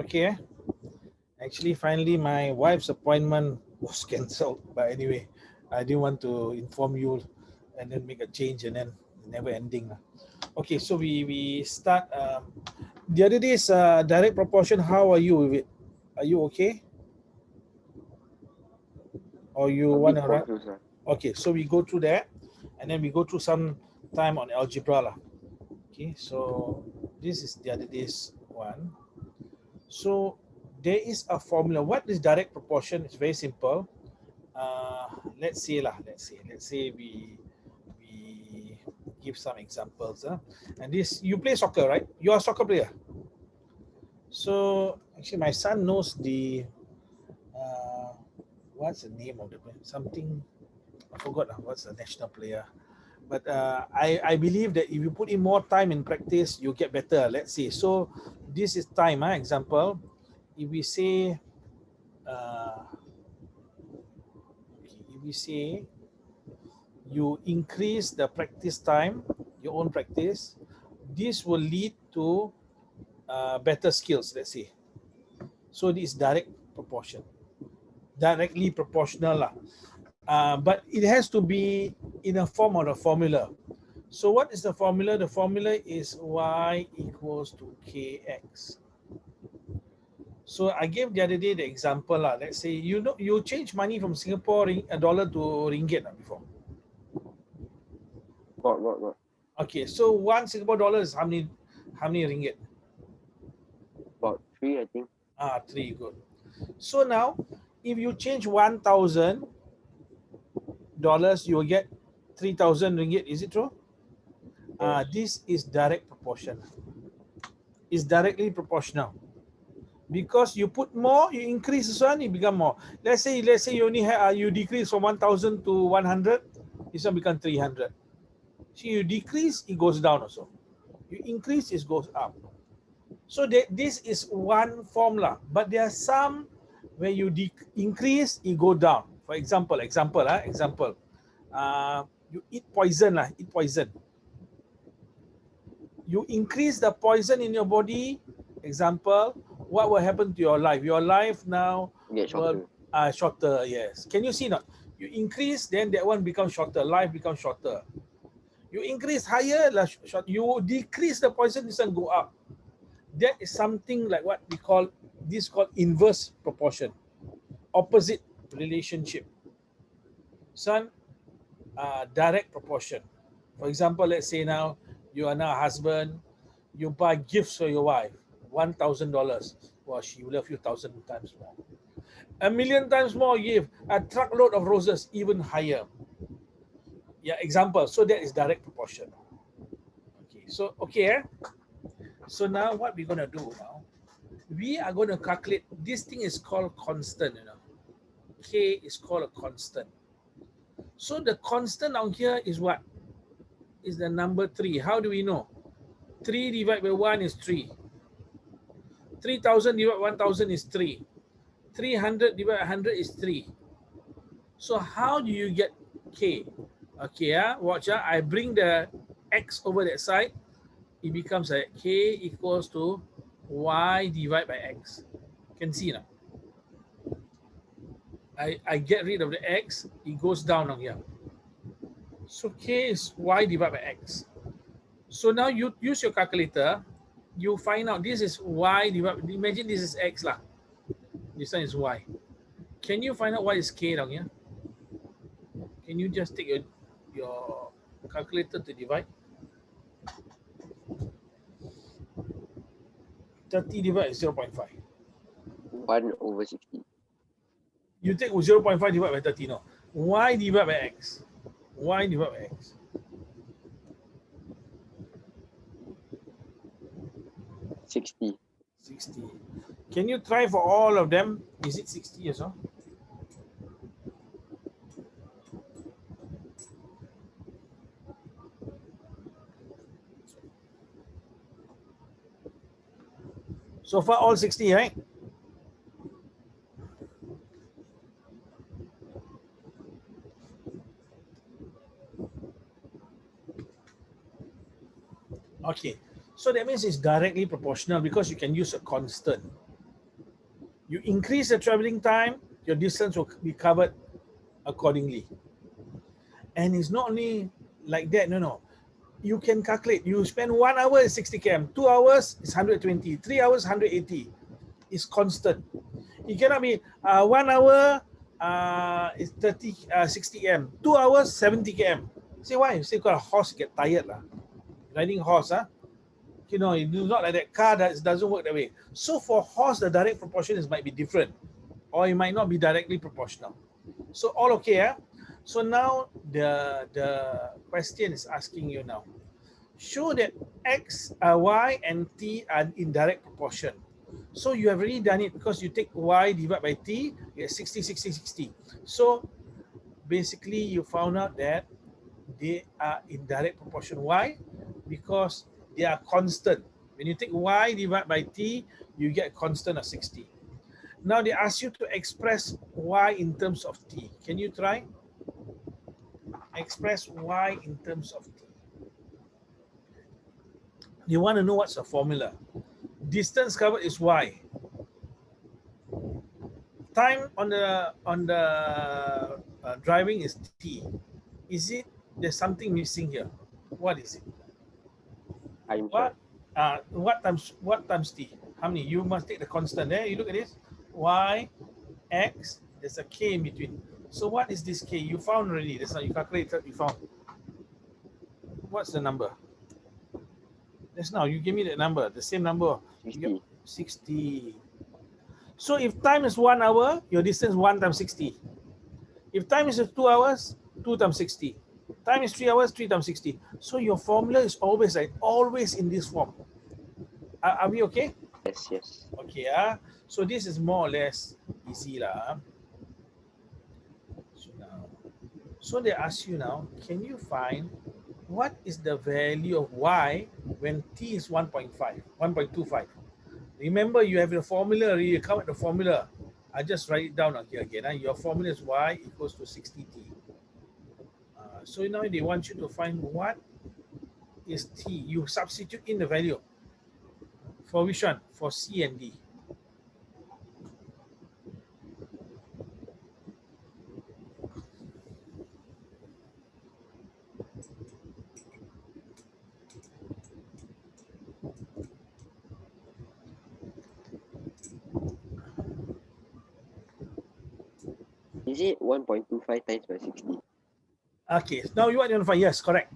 Okay. Actually, finally, my wife's appointment was cancelled. But anyway, I didn't want to inform you and then make a change and then never ending. Okay, so we start. The other day is direct proportion. How are you with it? Are you okay? Or you A want bit to run? confused. Okay, so we go through that and then we go through some time on algebra. Lah. Okay, so this is the other day's one. So there is a formula. What is direct proportion? It's very simple. Uh, let's say we give some examples. And this, you play soccer, right? You are a soccer player. So actually, my son knows the uh, what's the name of the player? Something I forgot. What's the national player? But I believe that if you put in more time in practice, you get better. Let's see. So this is time. Example, if we say, uh, okay, if we say you increase the practice time, your own practice, this will lead to better skills. Let's say. So this is direct proportion, directly proportional lah. But it has to be in a form of a formula. So what is the formula? The formula is y equals to kx. So I gave the other day the example lah. Let's say you change money from Singapore a dollar to ringgit before. Got. Okay, so one Singapore dollar is how many ringgit? About three, I think. Three. Good. So now, if you change $1,000, you will get 3,000 ringgit. Is it true? Yes. This is direct proportion. Is directly proportional. Because you put more, you increase this one, it become more. Let's say you only have you decrease from 1,000 to 100, this one become 300. So you decrease, it goes down also. You increase, it goes up. So this is one formula, but there are some where you increase, it go down. For example, you eat poison eat poison. You increase the poison in your body. Example, what will happen to your life? Your life now Get will shorter. shorter. Yes. Can you see not? You increase, then that one becomes shorter. Life becomes shorter. You increase higher, short. You decrease the poison, this one go up. That is something like what we call this called inverse proportion, opposite relationship. Son, direct proportion. For example, let's say now you are now a husband, you buy gifts for your wife, $1,000. Well, she will love you 1,000 times more. A million times more give a truckload of roses, even higher. Yeah, example. So that is direct proportion. Okay, so okay. So now what we're gonna do now? We are going to calculate. This thing is called constant. K is called a constant. So the constant out here is what? Is the number 3. How do we know? 3 divided by 1 is 3. 3,000 divided by 1,000 is 3. 300 divided by 100 is 3. So how do you get K? Okay, watch. I bring the X over that side. It becomes a K equals to Y divided by X. Can see now. I get rid of the X. It goes down on here. So K is Y divided by X. So now you use your calculator. You find out this is Y divided. Imagine this is X lah. This one is Y. Can you find out what is K down here? Can you just take your calculator to divide? 30 divided by 0.5. 1/60. You take 0.5 divided by 30, no. Y divided by X. Y divided by X. 60. 60. Can you try for all of them? Is it 60 as well? So far all 60, right? Okay. So that means it's directly proportional because you can use a constant. You increase the traveling time, your distance will be covered accordingly. And it's not only like that, no. You can calculate. You spend 1 hour is 60 km, 2 hours is 120, 3 hours 180. It's constant. It cannot be 1 hour is 60 km, 2 hours 70 km. See why? See, because a horse get tired lah. Riding horse, you know, it's not like that. Car doesn't work that way. So for horse, the direct proportion might be different, or it might not be directly proportional. So all okay, So now the question is asking you now. Show that x, y, and t are in direct proportion. So you have already done it because you take y divided by t, you get 60, 60, 60. So basically you found out that they are in direct proportion. Why? Because they are constant. When you take y divided by t, you get a constant of 60. Now they ask you to express y in terms of t. Can you try? Express y in terms of t. You want to know what's the formula. Distance covered is y. Time on the driving is t. Is it there's something missing here? What is it? I'm What what times t? How many? You must take the constant there. You look at this. Y, x, there's a k in between. So what is this k? You found already. That's not you calculated, you found. What's the number? Just now you give me the number, the same number. 60. 60. So if time is 1 hour, your distance 1 times 60. If time is 2 hours, 2 times 60. Time is 3 hours, 3 times 60. So your formula is always like always in this form. Are we okay? Yes, yes. Okay, so this is more or less easy lah. So they ask you now, can you find what is the value of y when t is 1.5, 1.25? Remember, you have the formula already. You come with the formula. I just write it down here again. Your formula is y equals to 60t. So now they want you to find what is t. You substitute in the value. For which one? For C and D. Is it 1.25 times by 60? Okay, now you want to find, yes, correct.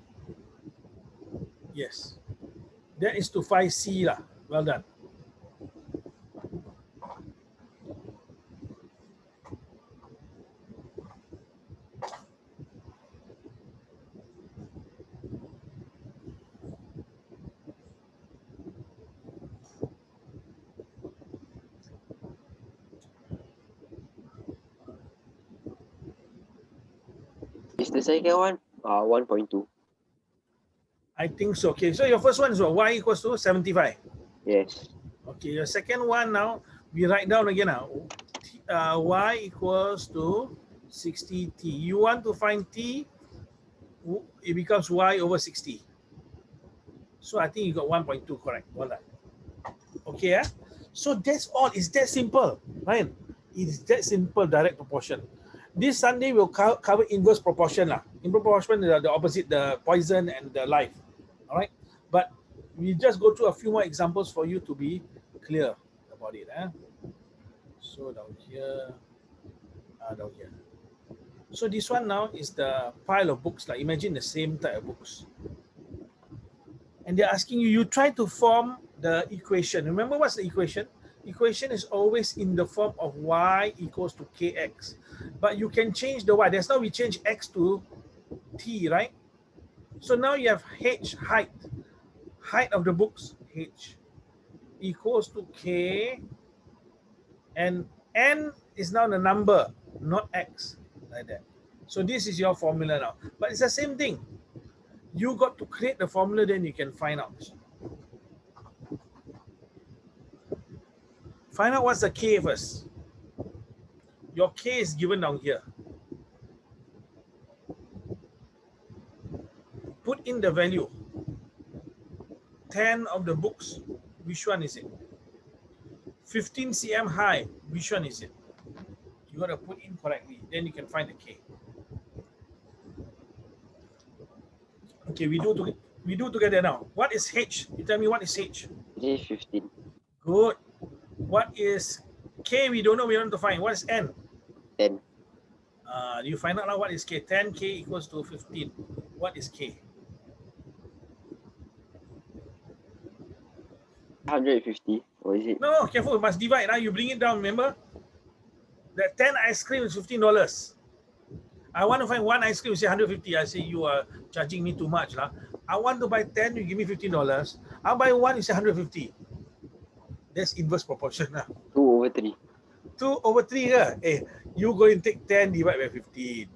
Yes. That is to find C lah. Well done. Is the second one 1.2? I think so. Okay, so your first one is what? Y equals to 75. Yes. Okay, your second one now, we write down again now. Y equals to 60t. You want to find t, it becomes y over 60. So I think you got 1.2 correct. Well done. Okay, so that's all. It's that simple, right? It's that simple, direct proportion. This Sunday we'll cover inverse proportion lah. Inverse proportion is the opposite, the poison and the life. All right, but we just go through a few more examples for you to be clear about it. So down here, down here. So this one now is the pile of books. Like imagine the same type of books, and they're asking you. You try to form the equation. Remember what's the equation? Equation is always in the form of y equals to kx, but you can change the y. That's how we change x to t, right? So now you have h, height of the books, h equals to k, and n is now the number, not x, like that. So this is your formula now, but it's the same thing. You got to create the formula, then you can find out. Find out what's the k first. Your k is given down here. Put in the value. 10 of the books, which one is it? 15 cm high. Which one is it? You got to put in correctly. Then you can find the K. Okay, we do together now. What is H? You tell me what is H. Is it 15? Good. What is K? We don't know. We want to find. What is N? 10. You find out now what is K. 10K equals to 15. What is K? 150. Or is it? No, careful. You must divide. Now you bring it down. Remember that 10 ice cream is $15. I want to find one ice cream. You say 150. I say you are charging me too much, lah. I want to buy 10. You give me $15. I'll buy one. You say 150. That's inverse proportion, lah. 2/3. 2/3 ke? You go and take 10 divided by 15.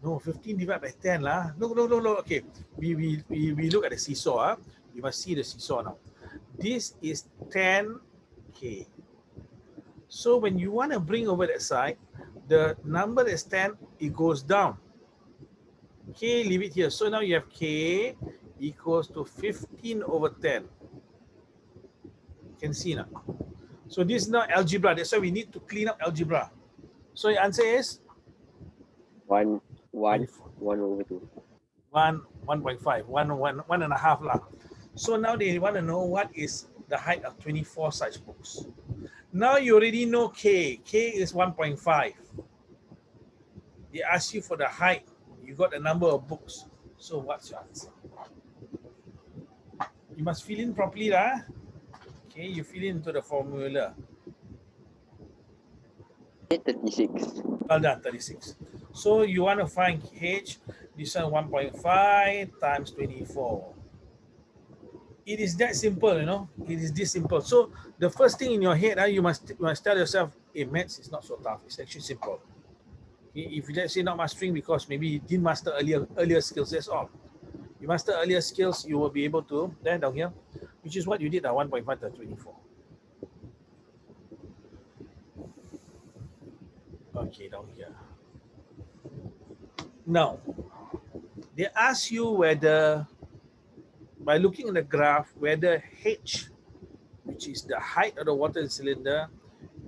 No, 15 divided by 10 lah. No. Okay, we look at the seesaw. You must see the seesaw now. This is 10K. So when you want to bring over that side, the number is 10, it goes down. K, leave it here. So now you have K equals to 15/10. You can see now. So this is not algebra. That's why we need to clean up algebra. So your answer is 1/2. 1.5, one and a half lah. So now they want to know what is the height of 24 such books. Now you already know K. K is 1.5. They ask you for the height. You got the number of books. So what's your answer? You must fill in properly lah. Okay, you fill into the formula. 36. Well done, 36. So you want to find H, this one 1.5 times 24. It is that simple, you know. It is this simple. So the first thing in your head, you must tell yourself, maths is not so tough. It's actually simple. Okay? If you let's say not mastering because maybe you didn't master earlier skills, that's all. You master earlier skills, you will be able to, then down here, which is what you did at 1.5 to 24. Okay, down here. Now, they ask you whether, by looking at the graph, whether H, which is the height of the water cylinder,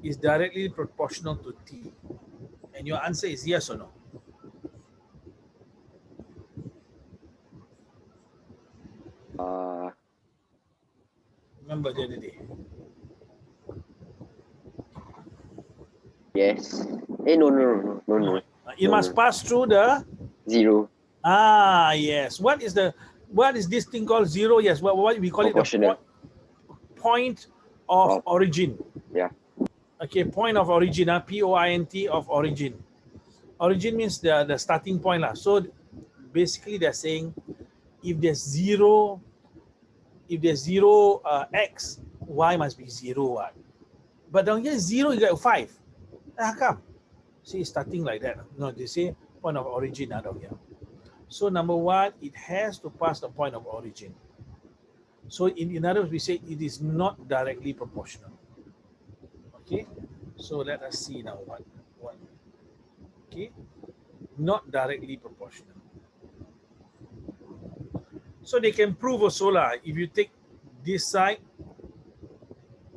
is directly proportional to T. And your answer is yes or no? Remember the other day. Yes. No. It must pass through the 0. Yes. What is this thing called zero? Yes. What we call it the point of origin. Yeah. Okay, point of origin. Point of origin. Origin means the starting point lah. So basically they're saying if there's zero x, y must be 0 y. But down here 0 you got 5. How come? See, starting like that. No, they say point of origin down here. So number one, it has to pass the point of origin. So in other words, we say it is not directly proportional. Okay, so let us see now what. Okay, not directly proportional. So they can prove also lah. If you take this side,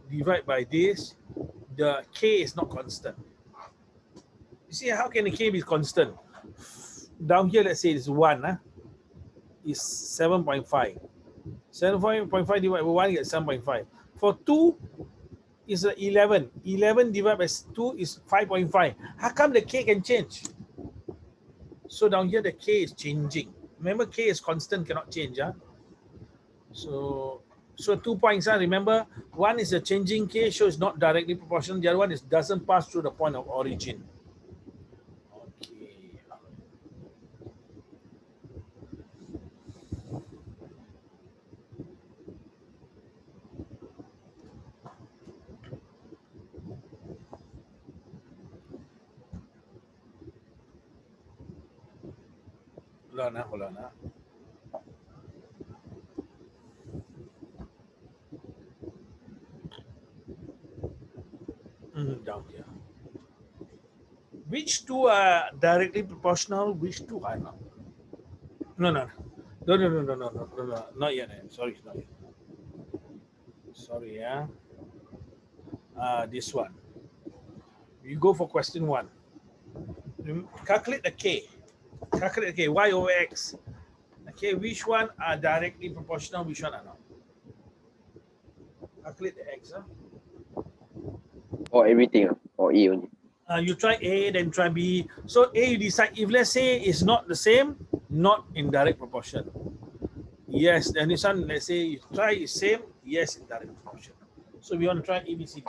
divide by this, the K is not constant. You see, how can the K be constant? Down here, let's say it's 1, is 7.5. 7.5 divided by 1, you get 7.5. For 2, is 11. 11 divided by 2 is 5.5. How come the K can change? So down here, the K is changing. Remember, K is constant, cannot change. So 2 points. Remember, one is a changing K, so it's not directly proportional. The other one is doesn't pass through the point of origin. Okay. Hold on. Down here. Which two are directly proportional? Which two are not? No, not yet. Sorry, not yet. Sorry, This one. You go for question 1. Calculate the K. Calculate the K, Y over X. Okay, which one are directly proportional, which one are not? Calculate the X. Or everything, or A only. You try A, then try B. So A, you decide. If let's say it's not the same, not in direct proportion. Yes, then this one, let's say you try is same, yes, in direct proportion. So we want to try A, B, C, D.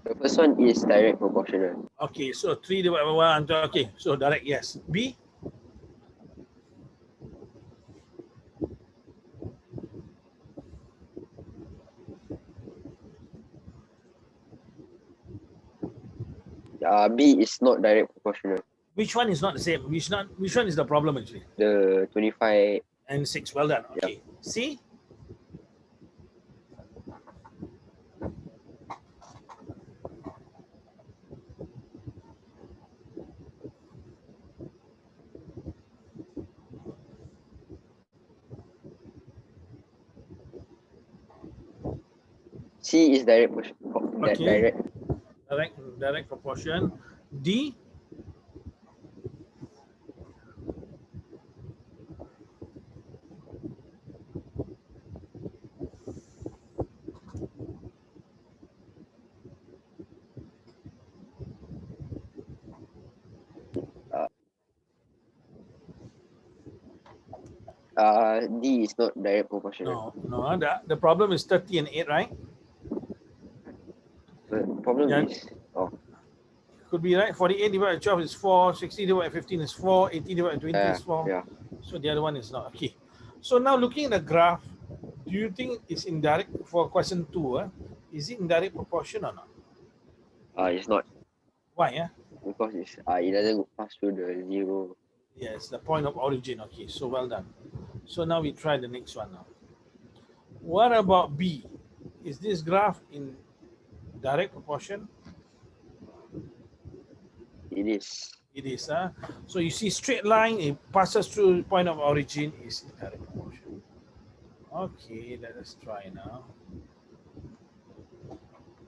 The first one is direct proportional. Okay, so 3 divided by 1. Okay, so direct, yes. B? B is not direct proportional. Which one is not the same? Which one is the problem actually? The 25 and 6. Well done. Okay. Yeah. C? C is direct Okay. Direct proportion. D? D is not direct proportional. No. The problem is 30 and 8, right? The problem is could be right. 48 divided by 12 is 4. 60 divided by 15 is 4. 80 divided by 20 is 4. Yeah. So the other one is not. Okay. So now looking at the graph, do you think it's indirect for question 2? Is it in direct proportion or not? It's not. Why? Because it doesn't pass through the 0. Yes, the point of origin. Okay, so well done. So now we try the next one now. What about B? Is this graph in direct proportion? It is. It is. So you see straight line, it passes through point of origin, is in direct proportion. Okay, let us try now.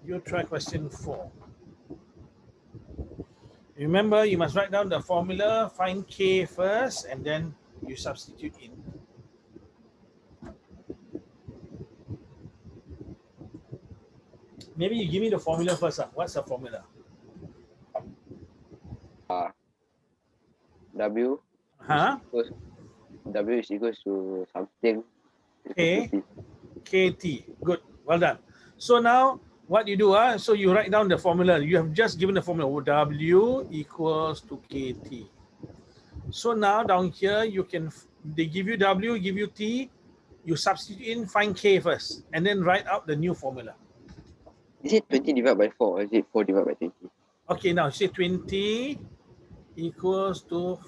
You try question 4. Remember, you must write down the formula, find K first, and then you substitute in. Maybe you give me the formula first. What's the formula? W. W is equals to something. K. KT. Good. Well done. So now what you do, so you write down the formula. You have just given the formula. W equals to KT. So now down here, they give you W, give you T, you substitute in, find K first, and then write out the new formula. Is it 20 divided by 4 or is it 4 divided by 20? Okay, now say 20 equals to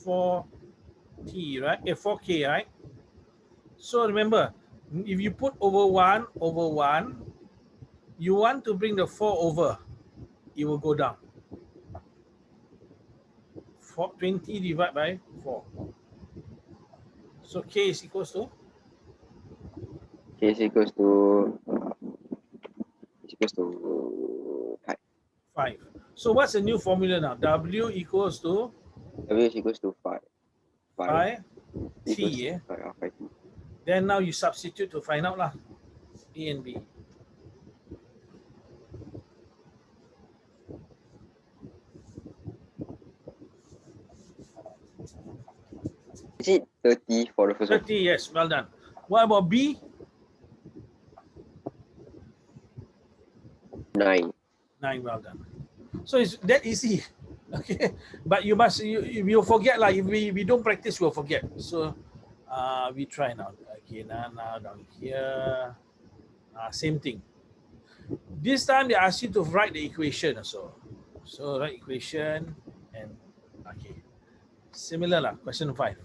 4T, right? 4K, right? So remember, if you put over 1, you want to bring the 4 over, it will go down. 20 divided by 4. So K is equals to? K is equals to 5. 5. So what's the new formula now? W equals to? W is equals to 5. 5 T. 5 T. Then now you substitute to find out lah. A and B. Is it 30 for the first 30, one? yes, well done. What about B? 9. 9, well done. So it's that easy. Okay, but you'll forget like if we don't practice, we'll forget. So we try now. Okay, now down here, same thing. This time they ask you to write the equation also. So write equation and okay, similar lah. Question 5.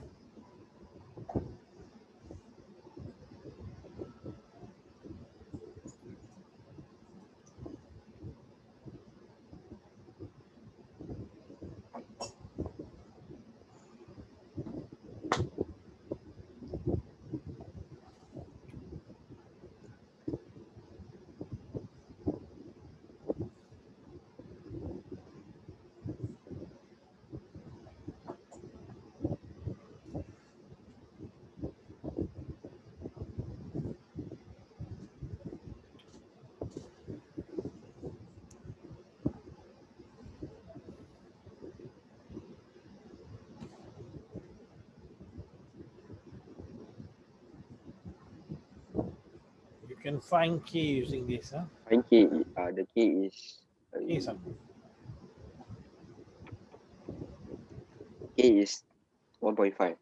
can find K using this. Huh? Find K. The K is K is something. K is 1.5.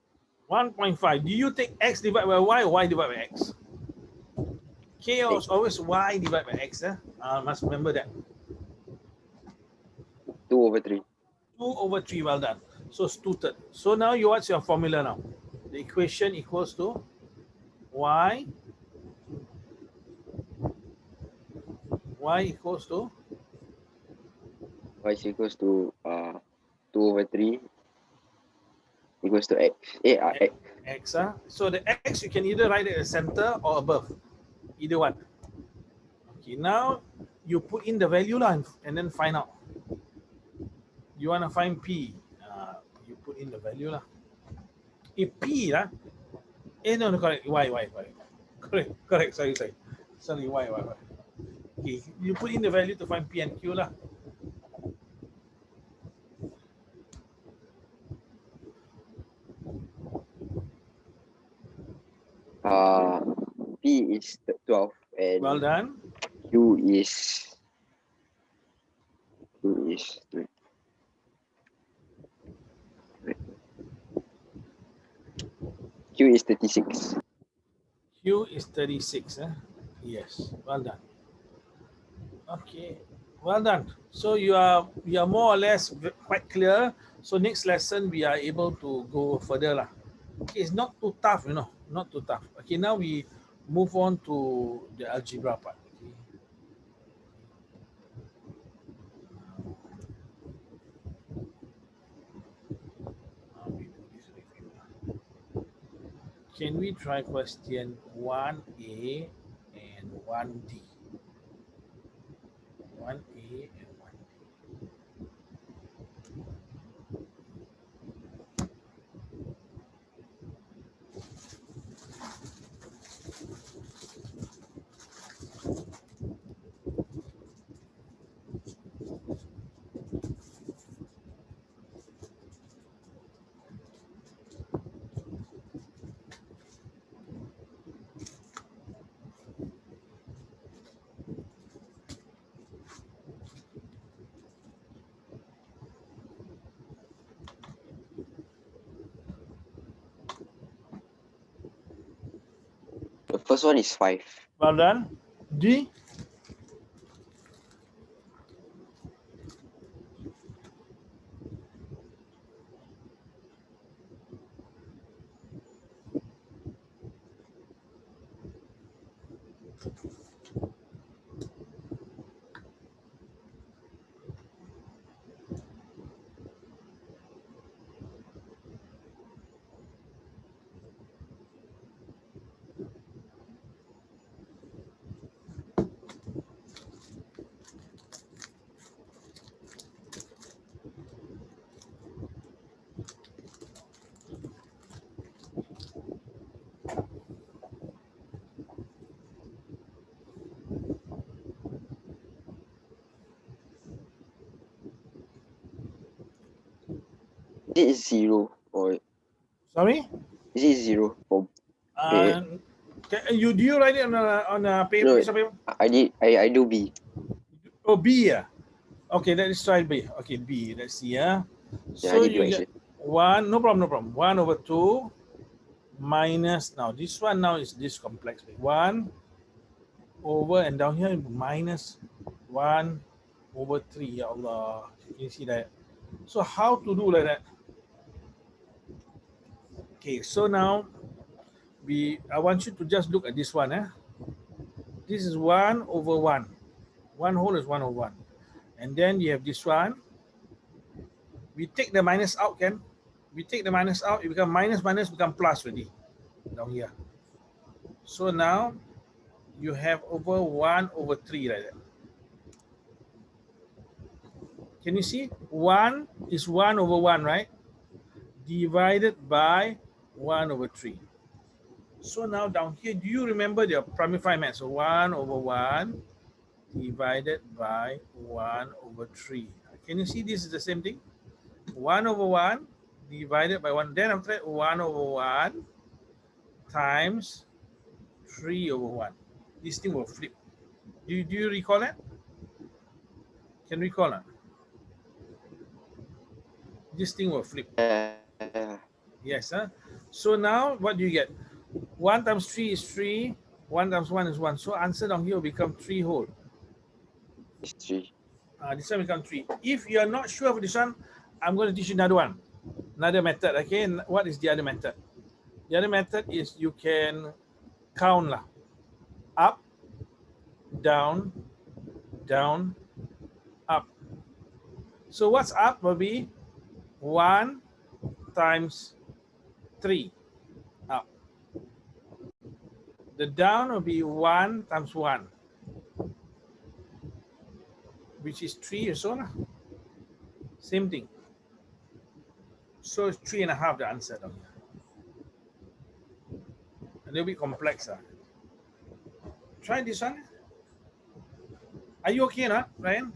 1.5. Do you take X divided by Y or Y divided by X? K is always Y divided by X. Must remember that. 2/3. 2/3, well done. So it's 2/3. So now what's your formula now? The equation equals to Y equals to Y is equals to 2/3 equals to X. X. X. So the X you can either write at the center or above. Either one. Okay, now you put in the value and then find out. You want to find P. You put in the value lah. If P no, correct. Y. Correct. Sorry. Y. Okay, you put in the value to find P and Q lah. P is 12 and Well done. Q is 36. Q is 36. Yes, well done. Okay, well done. So you are more or less quite clear. So next lesson we are able to go further lah. Okay, it's not too tough, not too tough. Okay, now we move on to the algebra part. Okay. Can we try question 1A and 1D? 1A and 1D. The first one is 5. Well done. D? Is it 0 or Sorry? is it 0 for Do you write it on a paper? No. Piece of paper? I do B. Oh, B. Okay, let's try B. Okay, B. Let's see. So I did you get 1. No problem. 1/2 minus. Now this one now is this complex. 1 over and down here minus 1/3. Ya Allah, you see that? So how to do like that? Okay, so now I want you to just look at this one. This is 1/1. One whole is 1/1. And then you have this one. We take the minus out, can? We take the minus out, it become minus become plus already down here. So now you have over 1/3 like that. Can you see? 1 is 1/1, right? Divided by 1/3. So now down here, do you remember the primary five maths? So 1/1 divided by 1/3. Can you see this is the same thing? 1/1 divided by 1. Then after that, 1/1 times 3/1. this thing will flip. Do you recall that? Can you recall that? This thing will flip. Yes, huh? So now what do you get? 1 times 3 is 3, 1 times 1 is 1. So answer down here will become 3 whole. It's 3. This one become 3. If you are not sure of this one, I'm going to teach you another one. Another method, okay? And what is the other method? The other method is you can count lah. Up, down, down, up. So what's up will be 1 times 3 up. The down will be 1 times 1, which is 3 or so lah. Same thing. So it's 3.5 the answer down here. A little bit complex. Try this one. Are you okay or not, Ryan?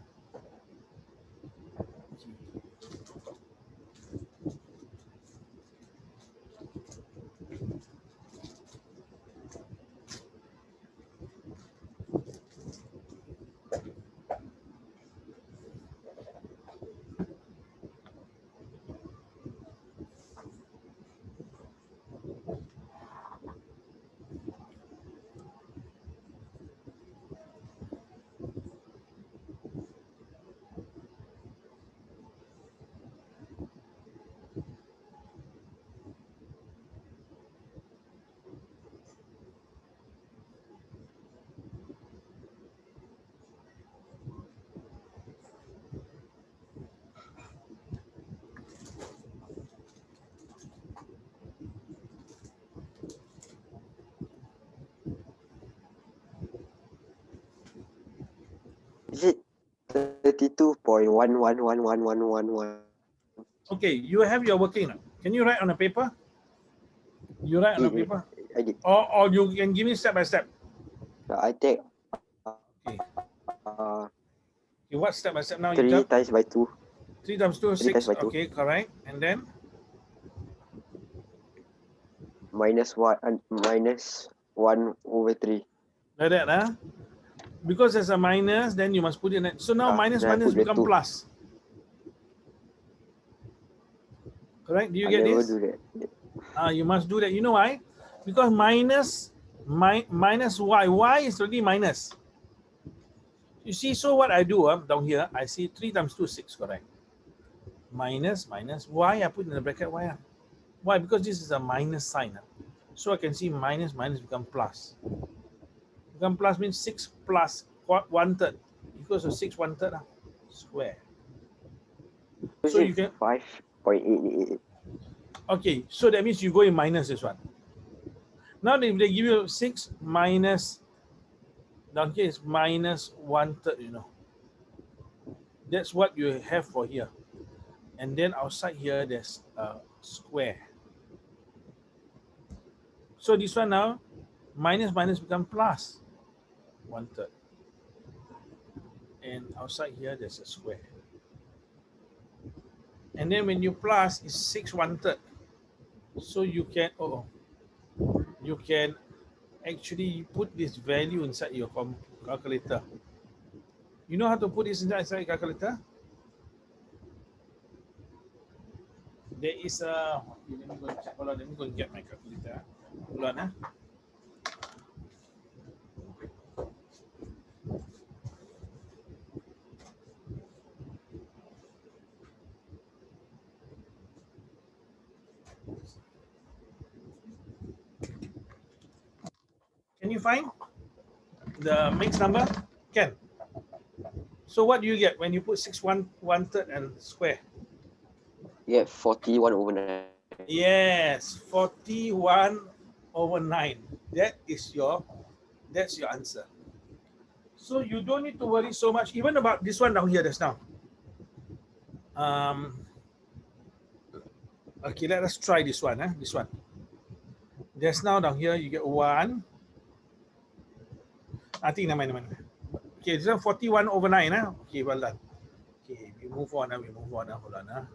Is it 32.11111111? Okay, you have your working now. Can you write on a paper? You write on a paper? I did. Or you can give me step by step. I take Okay. Okay, what step by step now? 3 you tell? times by 2. 3 times 2 is 3 times 6. by 2. Okay, correct. And then? Minus 1 over 3. Like that, huh? Because there's a minus, then you must put in it. So now minus become plus. Correct? Do you get this? Do that. You must do that. You know why? Because minus y. Y is already minus. You see, so what I do down here, I see 3 times 2 is 6, correct? Minus. Y, I put in the bracket y. Why? Because this is a minus sign. So I can see minus become plus. Become plus means 6 plus 1/3 equals to 6 1/3 square. So you can 5.88. Okay, so that means you go in minus this one. Now if they give you 6 minus, down here is minus 1/3, you know. That's what you have for here. And then outside here, there's a square. So this one now, minus become plus 1/3. And outside here, there's a square. And then when you plus, it's 6 1/3. So you can, you can actually put this value inside your calculator. You know how to put this inside your calculator? There is a, let me go and check. Hold on, let me go and get my calculator. Hold on. Can you find the mixed number? Can. So what do you get when you put 6 1/3 and square? You get 41 over 9. Yes, 41 over 9. That's your answer. So you don't need to worry so much, even about this one down here just now. Okay, let us try this one. This one. Just now down here, you get 1. I think never mind. Okay, this one 41 over 9. Okay, well done. Okay, we move on. Hold on.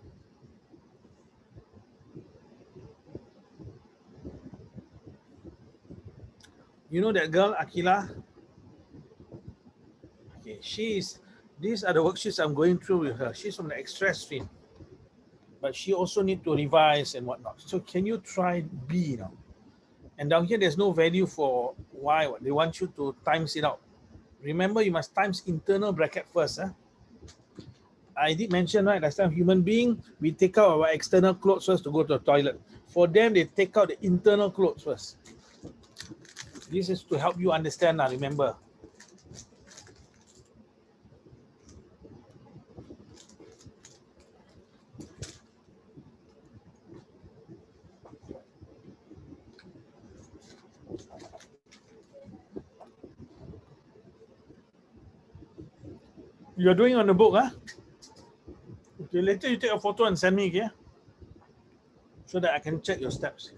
You know that girl, Akila? Okay, these are the worksheets I'm going through with her. She's from the express stream, but she also need to revise and whatnot. So can you try B now? And down here, there's no value for Y. They want you to times it out. Remember, you must times internal bracket first. Huh? I did mention, right, last time, human being, we take out our external clothes first to go to the toilet. For them, they take out the internal clothes first. This is to help you understand now, remember. You're doing on the book, huh? Okay, later you take a photo and send me, okay? So that I can check your steps.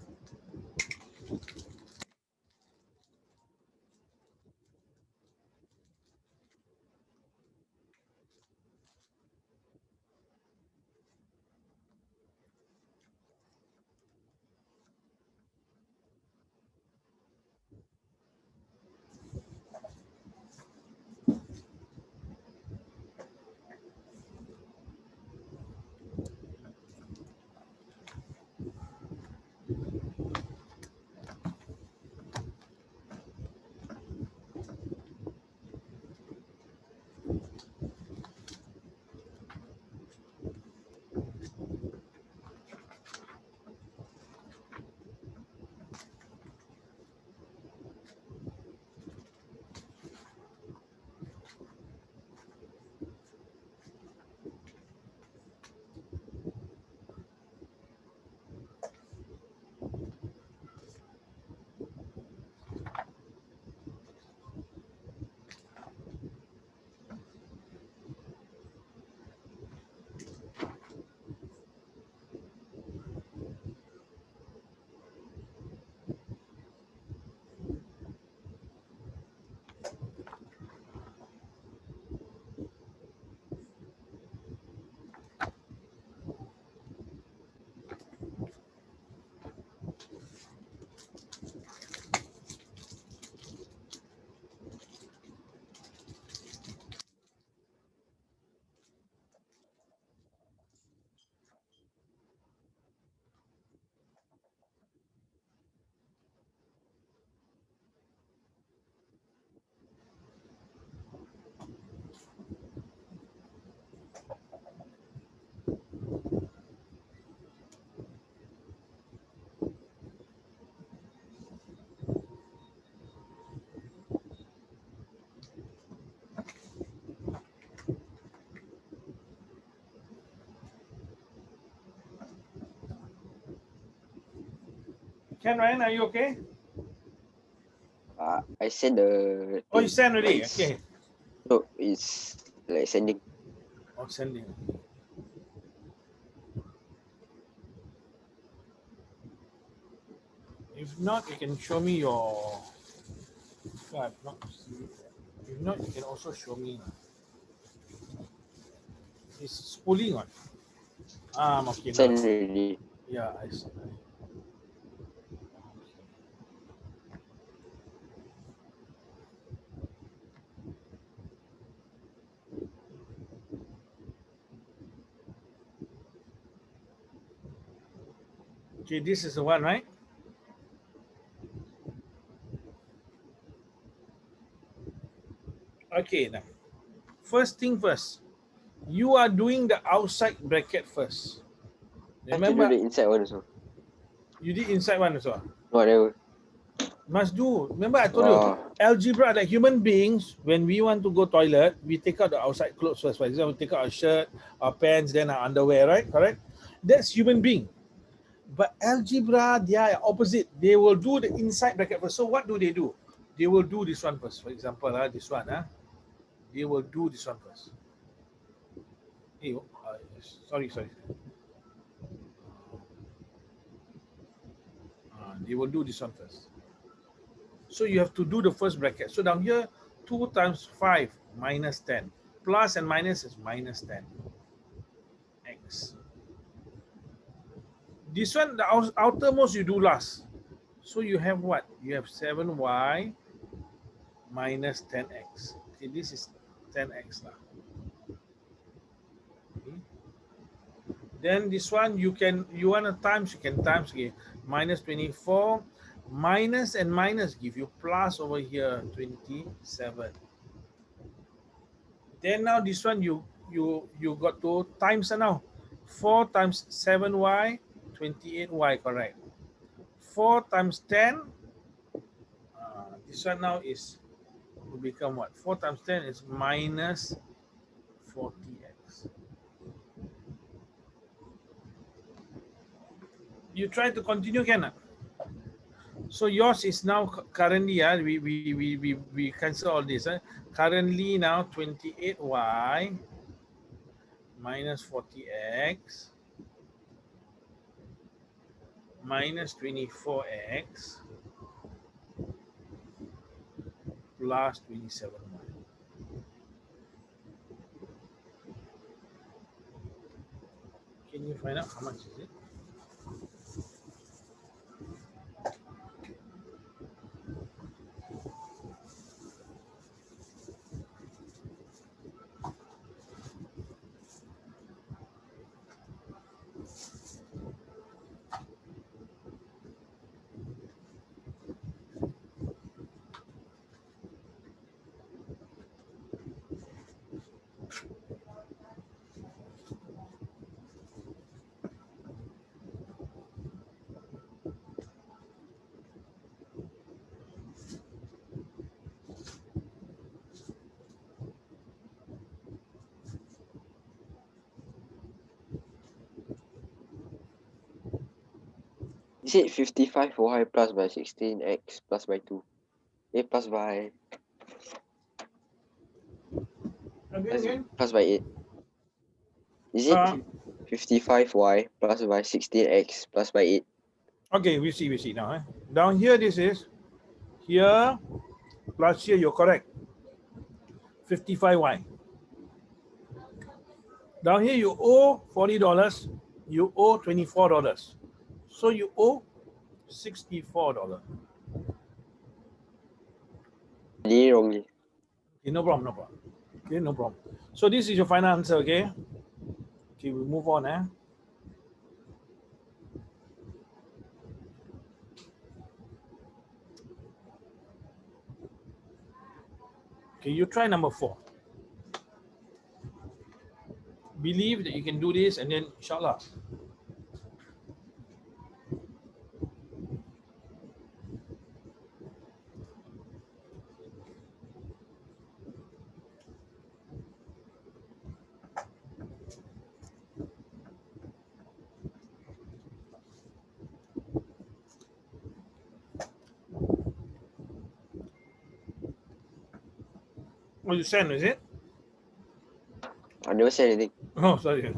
Ken, Ryan, are you okay? I send the Oh, you thing, send but already? it's Okay. no, it's like sending. Oh, sending. If not, you can show me your... Yeah, I've not seen it. If not, you can also show me. It's spooling on. Ah, I'm okay now. Send already. Yeah, I see. Okay, this is the one, right? Okay, now. First thing first, you are doing the outside bracket first. I have to do Remember, the inside one also. you did inside one as well. Whatever. Must do. Remember, I told you, Oh, algebra, like human beings, when we want to go toilet, we take out the outside clothes first. For example, we take out our shirt, our pants, then our underwear, right? Correct? That's human being. But algebra, they are opposite. They will do the inside bracket first. So what do? They will do this one first. For example, this one. They will do this one first. Hey, sorry. They will do this one first. So you have to do the first bracket. So down here, 2 times 5 minus 10. Plus and minus is minus 10. X. This one, the outermost you do last. So you have what? You have 7y minus 10x. Okay, this is 10x lah. Okay. Then this one you want to times, you can times again. Minus 24 minus and minus give you plus over here 27. Then now this one you got to times now. 4 times 7y 28y, correct. 4 times 10, this one now is will become what? 4 times 10 is minus 40x. You try to continue, can? So yours is now currently, we cancel all this. Currently now 28y minus 40x minus 24x plus 27y. Can you find out how much is it? Is it 55y plus by 16x plus by 2? Plus by Again? plus by 8. Is it 55y plus by 16x plus by 8? Okay, we see now. Down here this is here plus here, you're correct. 55y. Down here you owe $40, you owe $24. So you owe $64. Wrongly. Okay, no problem. Okay, no problem. So this is your final answer, okay? Okay, we move on. Okay, you try number 4. Believe that you can do this, and then inshallah. Oh, you send, is it? I never said anything. Oh, sorry.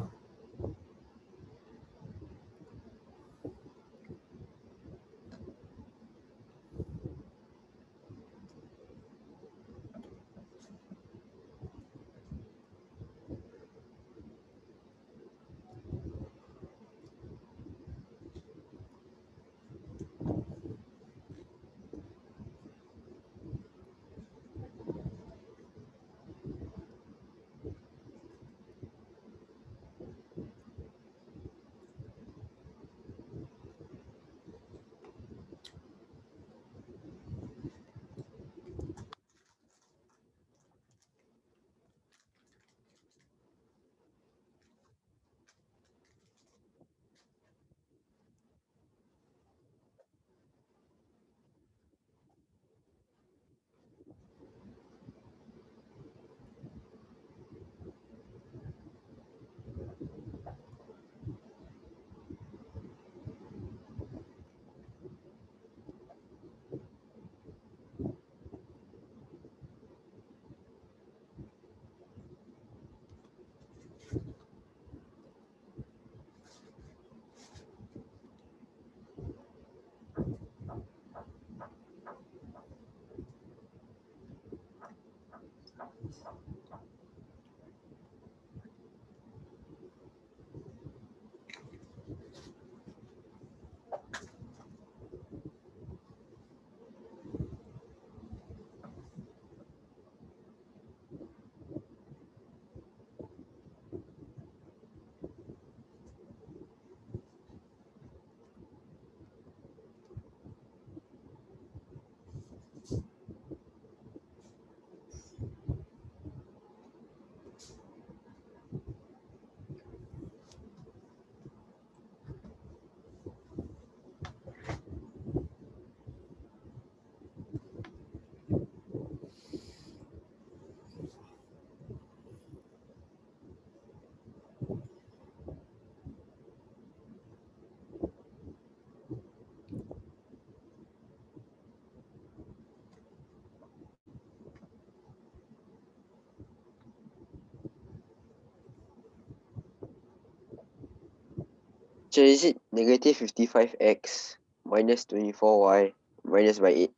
So is it negative 55x minus 24y minus by 8?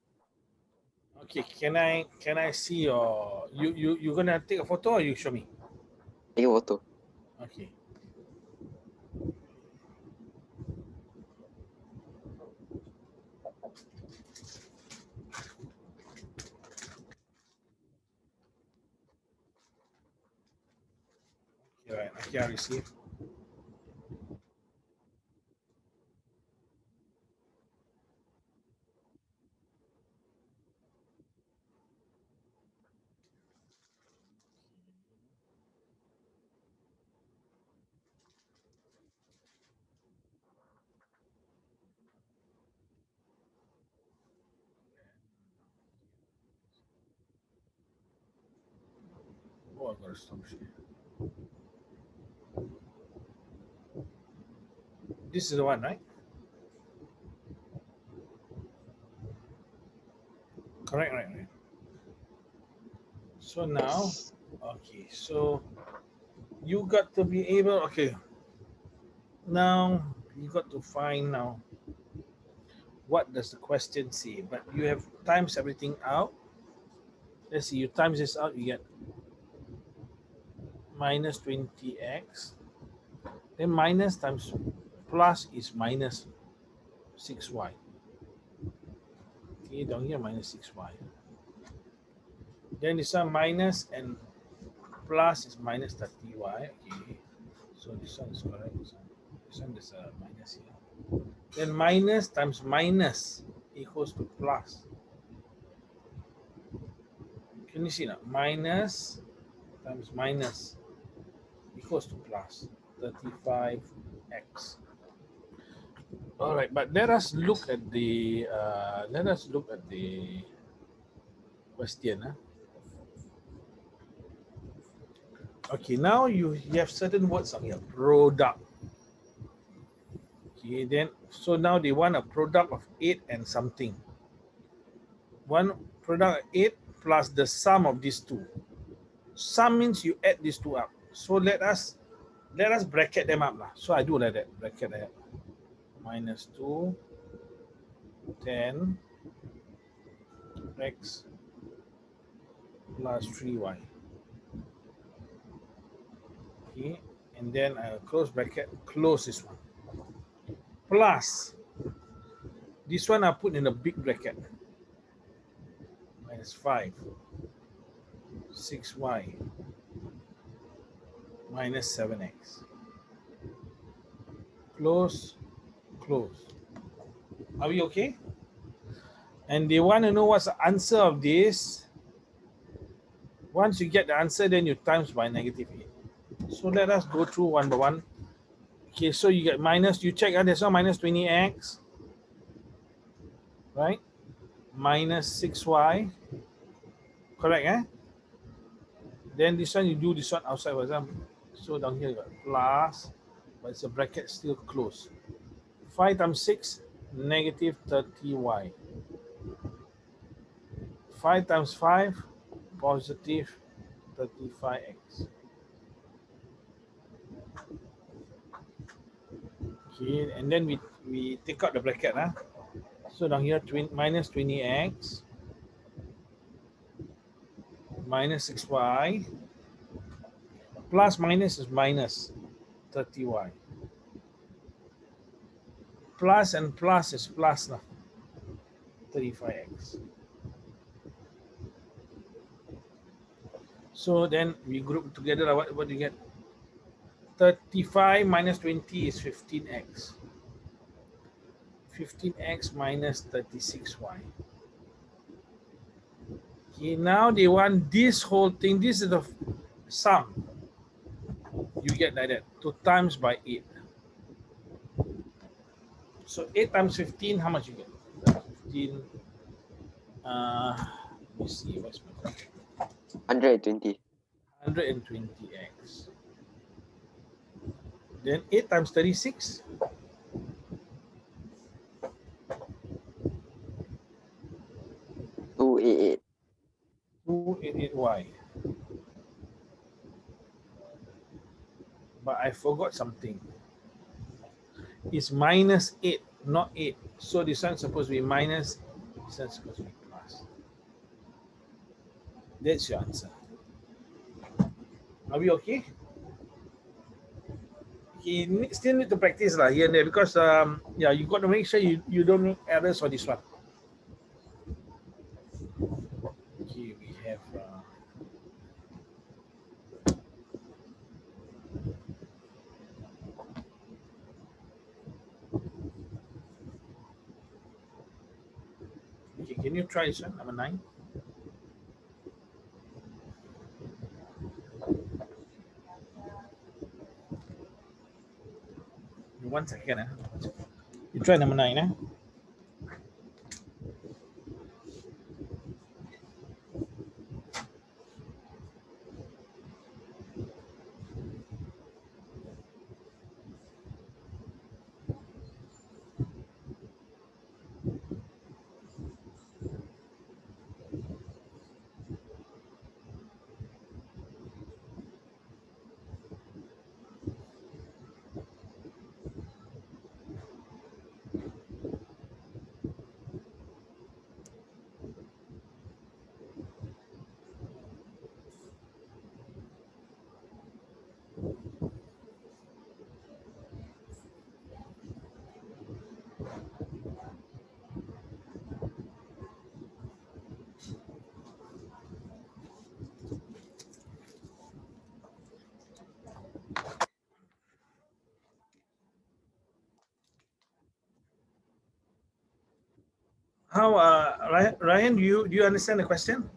Okay, can I see your you gonna take a photo or you show me? Take a photo. Okay. Okay, right. Okay, I receive. Oh, I gotta stop share. This is the one, right? Correct, right. So now, Yes. okay, so you got to be able, okay, now you got to find now what does the question say, but you have times everything out. Let's see, you times this out, you get minus 20x, then minus times plus is minus 6y. Okay, down here minus 6y. Then this one minus and plus is minus 30y. Okay, so this one is correct. This one is a minus here. Then minus times minus equals to plus. Can you see now? Minus times minus equals to plus 35x. All right, but let us look at the question. Huh? Okay, now you have certain words on here. Product. Okay, then so now they want a product of 8 and something. One product 8 plus the sum of these two. Sum means you add these two up. So let us bracket them up. So I do like that. Bracket that. Minus 2, 10 x plus 3y. Okay, and then I close bracket, close this one. Plus this one I put in a big bracket. Minus 5, 6y minus 7x. Close, close. Are we okay? And they want to know what's the answer of this. Once you get the answer, then you times by negative 8. So let us go through one by one. Okay, so you get minus, you check, there's no minus 20x, right? Minus 6y, correct, eh? Then this one, you do this one outside, for example. So down here, you got plus, but it's a bracket still close. 5 times 6, negative 30y. 5 times 5, positive 35x. Okay, and then we take out the bracket. So down here, minus 20x, minus 6y, plus minus is minus 30y. Plus and plus is plus 35x. So then we group together, what do you get? 35 minus 20 is 15x. 15x minus 36y. Okay, now they want this whole thing. This is the sum. You get like that. 2 times by 8. So 8 times 15, how much you get? 15. Let me see. What's my question? 120. 120x. Then 8 times 36. 288. 288y. But I forgot something. is minus 8, not 8. So this one's supposed to be minus, this one's supposed to be plus. That's your answer. Are we okay? You still need to practice here and there because yeah, you got to make sure you don't make errors for this one. Okay, we have okay, can you try this one, number 9? One second. You try number 9. How Ryan, do you understand the question?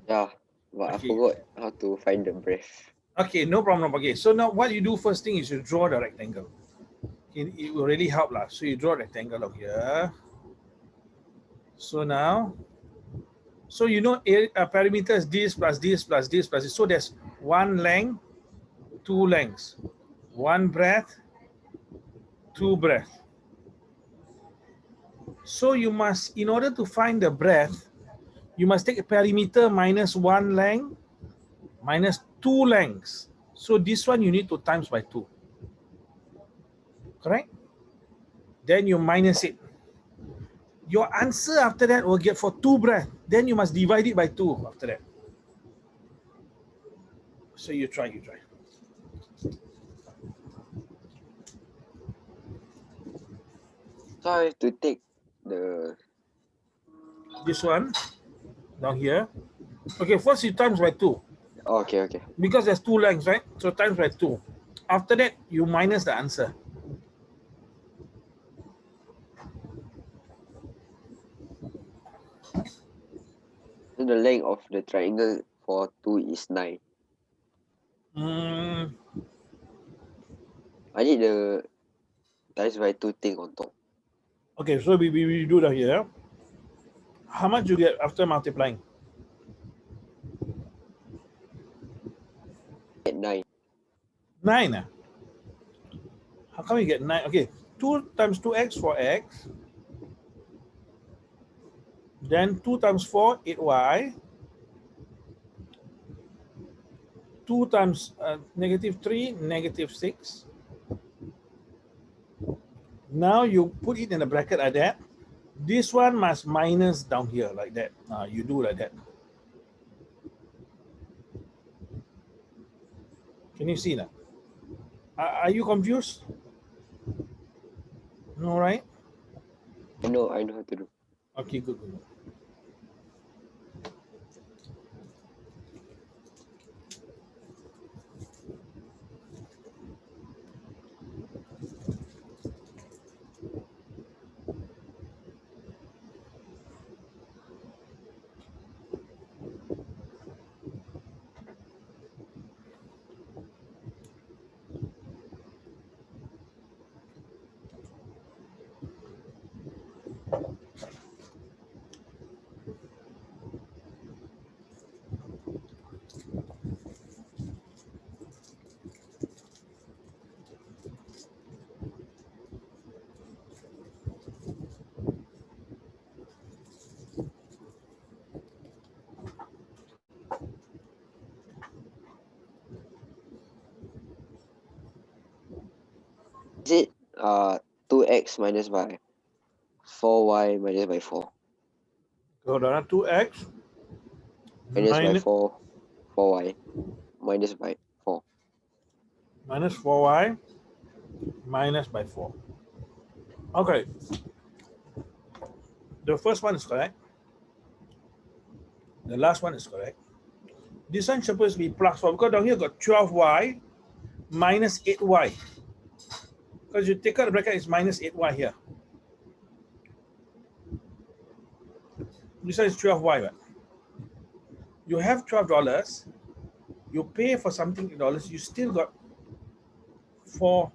Yeah, but I Okay. forgot how to find the breath. Okay, no problem. Okay, so now what you do first thing is you draw the rectangle. It will really help lah. So you draw a rectangle over here. So now, so you know perimeter is this plus this plus this plus this. So there's one length, two lengths, one breadth, two breadth. So you must, in order to find the breadth, you must take a perimeter minus one length minus two lengths. So this one you need to times by 2. Correct? Then you minus it. Your answer after that will get for 2 breadth. Then you must divide it by 2 after that. So you try. So I have to take the This one down here. Okay, first you times by 2. okay. Because there's 2 lengths, right? So times by 2. After that, you minus the answer. So the length of the triangle for 2 is 9. I need the times by 2 thing on top. Okay, so we do that here. How much you get after multiplying? Get 9. 9. How come you get 9? Okay, 2 times 2x, 4x. Then 2 times 4, 8y. 2 times negative 3, negative 6. Now you put it in a bracket like that. This one must minus down here like that. You do like that. Can you see that? Are you confused? No, right? I know how to do. Okay, good. Is it 2x minus by 4y minus by 4. So there are 2x Minus by minus 4y minus by 4. minus 4y minus by 4. Okay. The first one is correct. The last one is correct. This one supposed to be plus 4 because down here got 12y minus 8y. Because you take out the bracket, it's minus 8y here. This one is 12y. Right? You have $12. You pay for something $8. You still got 4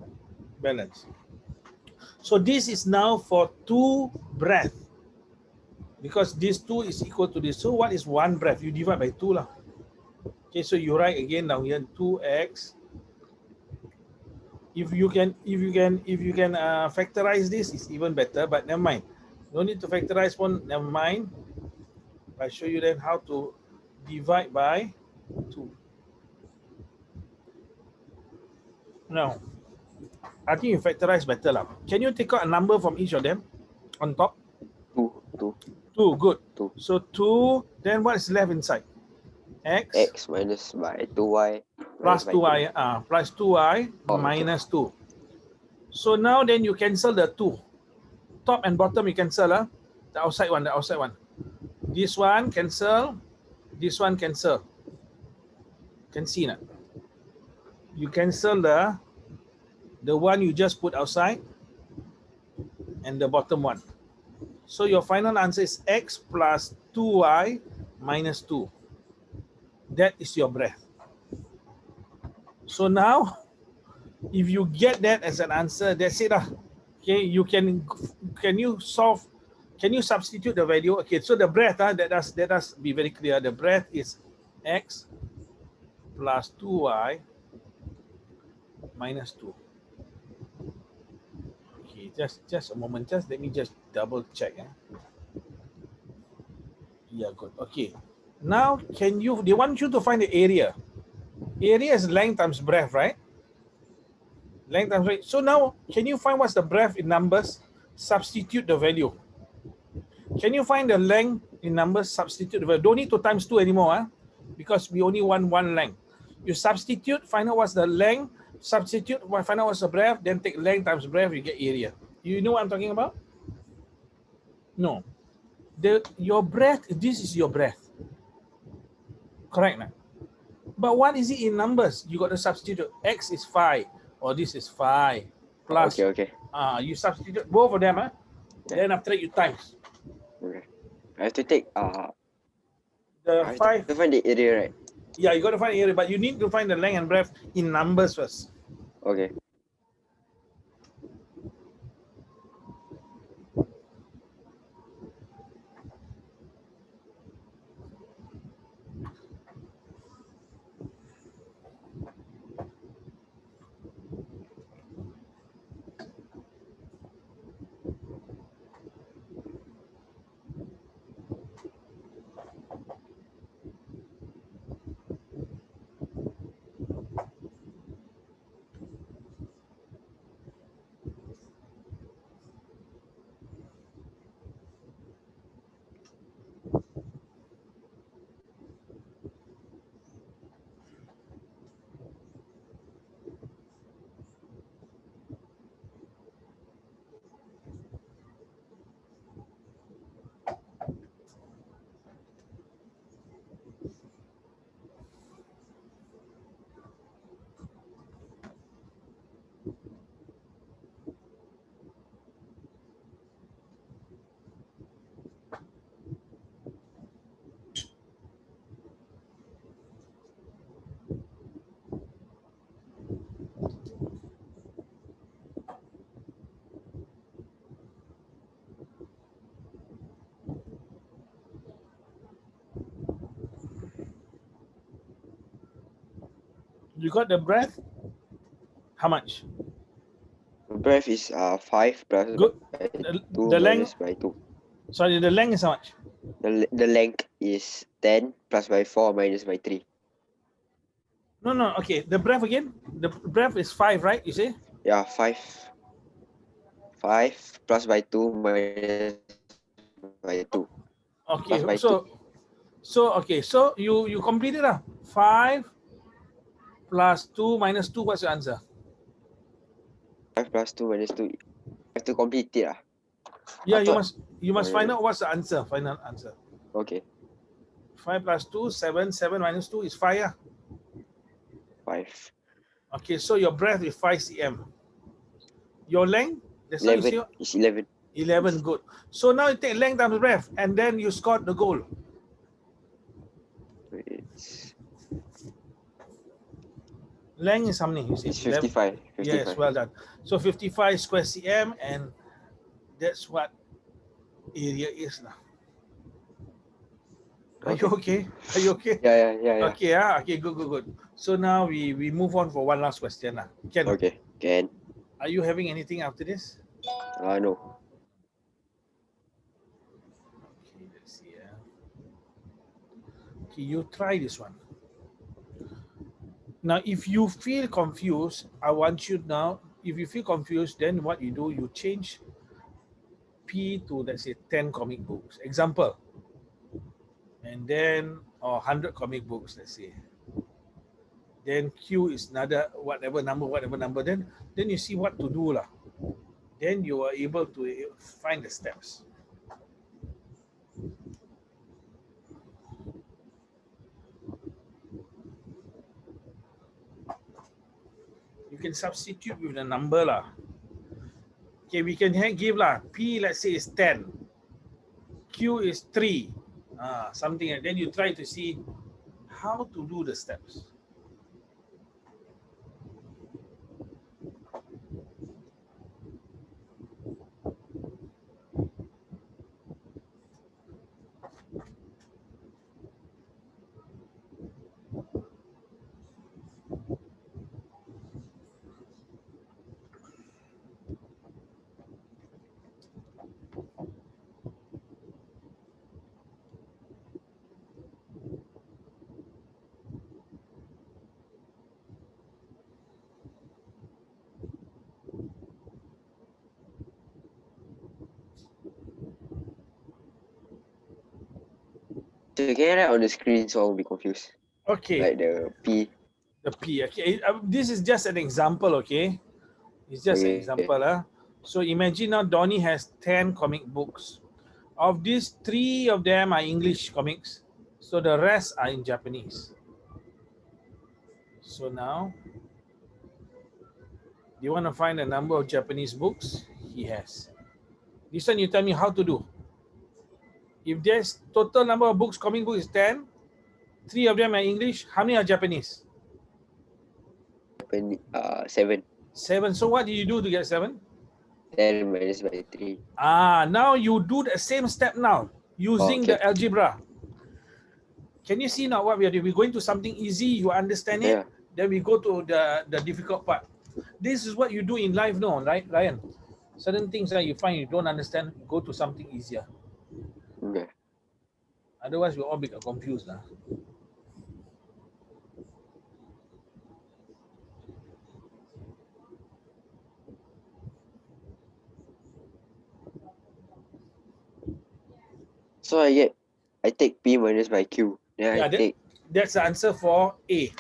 balance. So this is now for 2 breath. Because this 2 is equal to this. So what is 1 breath? You divide by 2 lah. Okay, so you write again down here 2x. If you can factorize this, it's even better. But never mind. No need to factorize one. Never mind. I show you then how to divide by 2. Now, I think you factorize better lah. Can you take out a number from each of them on top? 2. 2, good. 2. So 2, then what is left inside? X minus by 2y plus 2y, plus 2y minus 2. So now then you cancel the 2. Top and bottom you cancel, the outside one, the outside one. This one cancel, this one cancel. Can see now. You cancel the one you just put outside and the bottom one. So your final answer is x plus 2y minus 2. That is your breath. So now, if you get that as an answer, that's it. Okay, you can you substitute the value? Okay, so the breath, let us be very clear. The breath is x plus 2y minus 2. Okay, just a moment. Just let me just double check. Yeah, good. Okay. Now, they want you to find the area. Area is length times breadth, right? Length times breadth. So now, can you find what's the breadth in numbers? Substitute the value. Can you find the length in numbers? Substitute the value. Don't need to times 2 anymore, because we only want one length. You substitute, find out what's the length, substitute, find out what's the breadth, then take length times breadth, you get area. You know what I'm talking about? No. Your breadth, this is your breadth. Correct now? But what is it in numbers? You got to substitute. X is 5, or this is 5 plus. Okay. You substitute both of them, Yeah. Then after that you times. Okay. I have to take the 5 to find the area, right? Yeah, you got to find the area, but you need to find the length and breadth in numbers first. Okay. You got the breadth? How much? The breadth is 5 plus Good. by 2 The minus length, by 2. sorry, the length is how much? The length is 10 plus by 4 minus by 3. No, okay. The breadth again? The breadth is 5, right? You say? Yeah, 5. 5 plus by 2 minus by 2 Okay, plus by 2. so you complete it lah. 5 plus 2 minus 2, what's your answer? 5 plus 2 minus 2. I have to complete it. Yeah, I thought, you must oh, find yeah. out what's the answer, final answer. Okay, 5 plus 2, 7. 7 minus 2 is 5. Yeah. 5. Okay, so your breadth is 5 cm. Your length, that's why you 11. see It's 11. 11, good. So now you take length times breadth and then you scored the goal. It's Length is how many? You see? 55. 55. Yes, well done. So 55 square cm, and that's what area is now. Are you okay? Are you okay? Yeah. Okay, okay, good. So now we move on for one last question. Ken, Okay, can. are you having anything after this? No. Okay, let's see. Okay, you try this one. Now, if you feel confused, I want you now, if you feel confused, then what you do, you change P to, let's say, 10 comic books. Example. And then, or 100 comic books, let's say. Then Q is another whatever number. Then you see what to do lah. Then you are able to find the steps. You can substitute with the number lah. Okay, we can give lah. P, let's say, is 10. Q is 3. Something like that. Then you try to see how to do the steps. So can I write on the screen so I won't be confused? Okay. Like the P. The P. Okay. This is just an example, okay? It's just an example. So imagine now Donnie has 10 comic books. Of these, 3 of them are English comics. So the rest are in Japanese. So now, you want to find the number of Japanese books he has. This one you tell me how to do. If there's total number of books, comic book is 10, 3 of them are English, how many are Japanese? 7. 7. So what do you do to get 7? 10 minus by 3. Now you do the same step now using the algebra. Can you see now what we are doing? We're going to something easy, you understand it, then we go to the difficult part. This is what you do in life, no, right, Ryan? Certain things that you find you don't understand, go to something easier. Okay. Otherwise, we'll all be confused. So I take P minus by Q. Then Yeah, I take. that's the answer for A.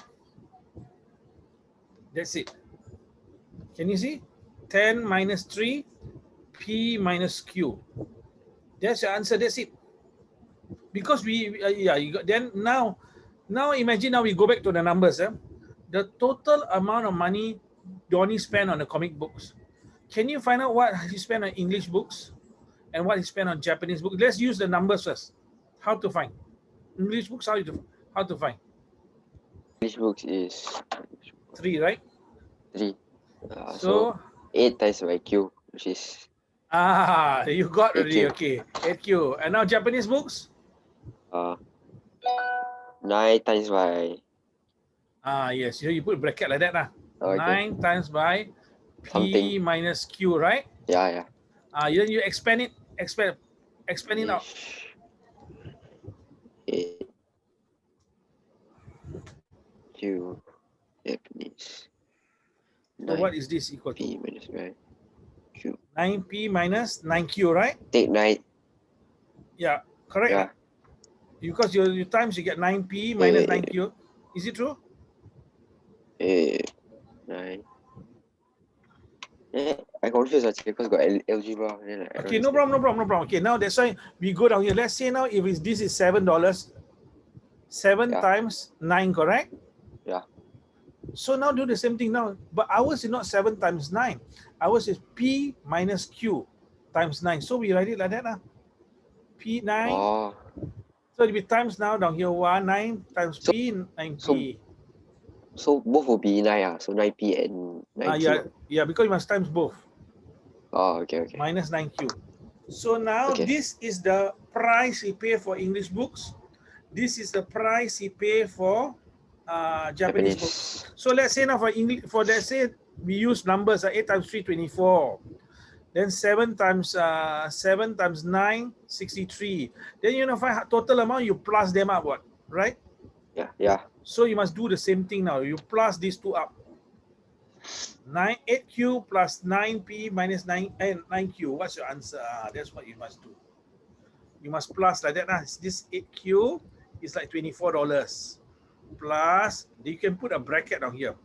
That's it. Can you see? 10 minus 3, P minus Q. That's your answer. That's it. Because you got, then now imagine now we go back to the numbers. The total amount of money Donnie spent on the comic books. Can you find out what he spent on English books and what he spent on Japanese books? Let's use the numbers first. How to find English books? How to find? English books is 3, right? 3. So 8 times by Q, which is. You got already. 8Q. Okay, 8Q. And now Japanese books? 9 times by. Yes. You put bracket like that. Okay. 9 times by P Something. minus Q, right? Yeah. Then you expand it out. 8 Q Japanese. So what is this equal to? P minus by cube. 9p minus 9q, right? Take 9. Yeah, correct. Yeah. Because your times you get 9p minus 9q. Is it true? 9. I confused actually because got algebra. Then I Okay, don't no understand. problem. Okay, now that's why we go down here. Let's say now if this is $7, 7 Yeah. times 9, correct? Yeah. So now do the same thing now. But ours is not 7 times 9. Ours is P minus Q times 9. So we write it like that. P9. Oh. So it'll be times now down here. 1, 9 times So, P, 9P. so both will be 9. So 9p and 9q. Yeah, because you must times both. Oh, okay. Minus 9Q. So now Okay. this is the price he pay for English books. This is the price he pay for Japanese books. So let's say now for English, let's say we use numbers 8 times 3, 24. Then 7 times 9, 63. Then you know find total amount, you plus them up, what? Right? Yeah. So you must do the same thing now. You plus these two up. 8q plus 9p minus 9q. What's your answer? That's what you must do. You must plus like that. This 8q is like $24. Plus, you can put a bracket down here.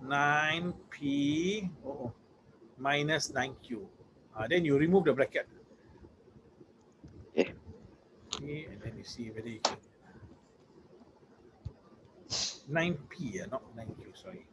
9p minus 9q. Then you remove the bracket. Okay. Okay, and then you see whether you can. 9p, not 9q, sorry.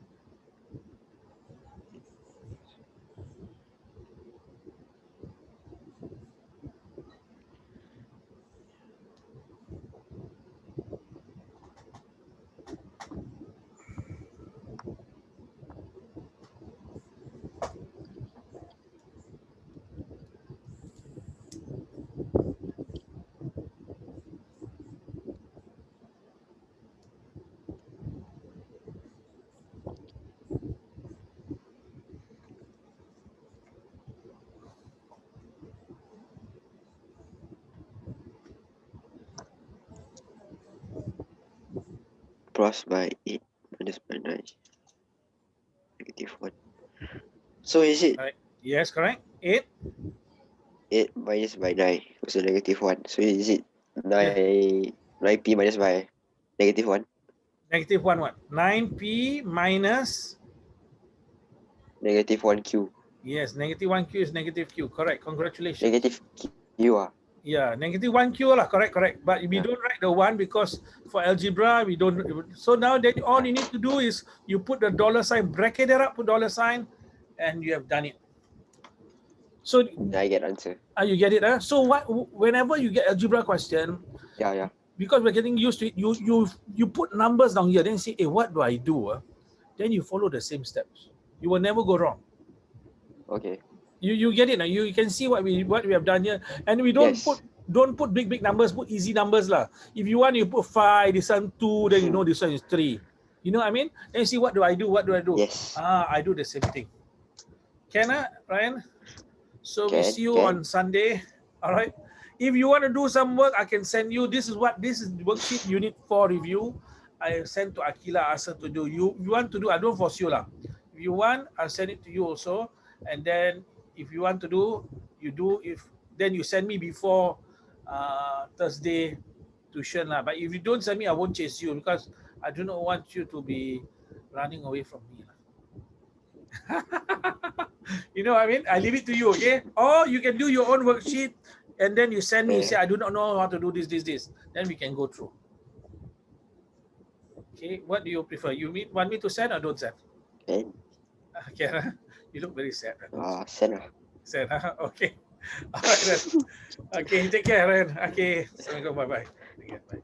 Plus by 8 minus by 9. -1. So is it Right. Yes, correct. 8. 8 minus by 9 also -1. So is it 9 Yeah. 9p minus by -1? -1 what? 9p minus. -1q. Yes, -1q is -q. Correct. Congratulations. Negative q. Yeah, -1q lah. Correct. But we don't write the 1 because for algebra we don't. So now that all you need to do is you put the dollar sign, bracket it up, put dollar sign, and you have done it. So I get answer. you get it, So whenever you get algebra question, Yeah. because we're getting used to it, you put numbers down here, then you say, hey, what do I do? Then you follow the same steps. You will never go wrong. Okay. You get it now. You can see what we have done here, and we don't put big numbers. Put easy numbers lah. If you want, you put 5. This one 2. Then you know this one is 3. You know what I mean? Then you see what do I do? Yes. I do the same thing. Can Ryan? So we see you on Sunday. All right. If you want to do some work, I can send you. This is the worksheet unit 4 review. I sent to Akila, ask her to do. You want to do? I don't force you lah. If you want, I'll send it to you also. And then if you want to do, you do. If then you send me before Thursday tuition lah. But if you don't send me, I won't chase you because I do not want you to be running away from me lah. You know what I mean? I leave it to you, okay? Or you can do your own worksheet and then you send me, you say, I do not know how to do this. Then we can go through. Okay, what do you prefer? You want me to send or don't send? Can. Okay, you look very sad. Send. Sad, okay. All right then. Okay, take care, Ryan. Okay, bye-bye. Bye.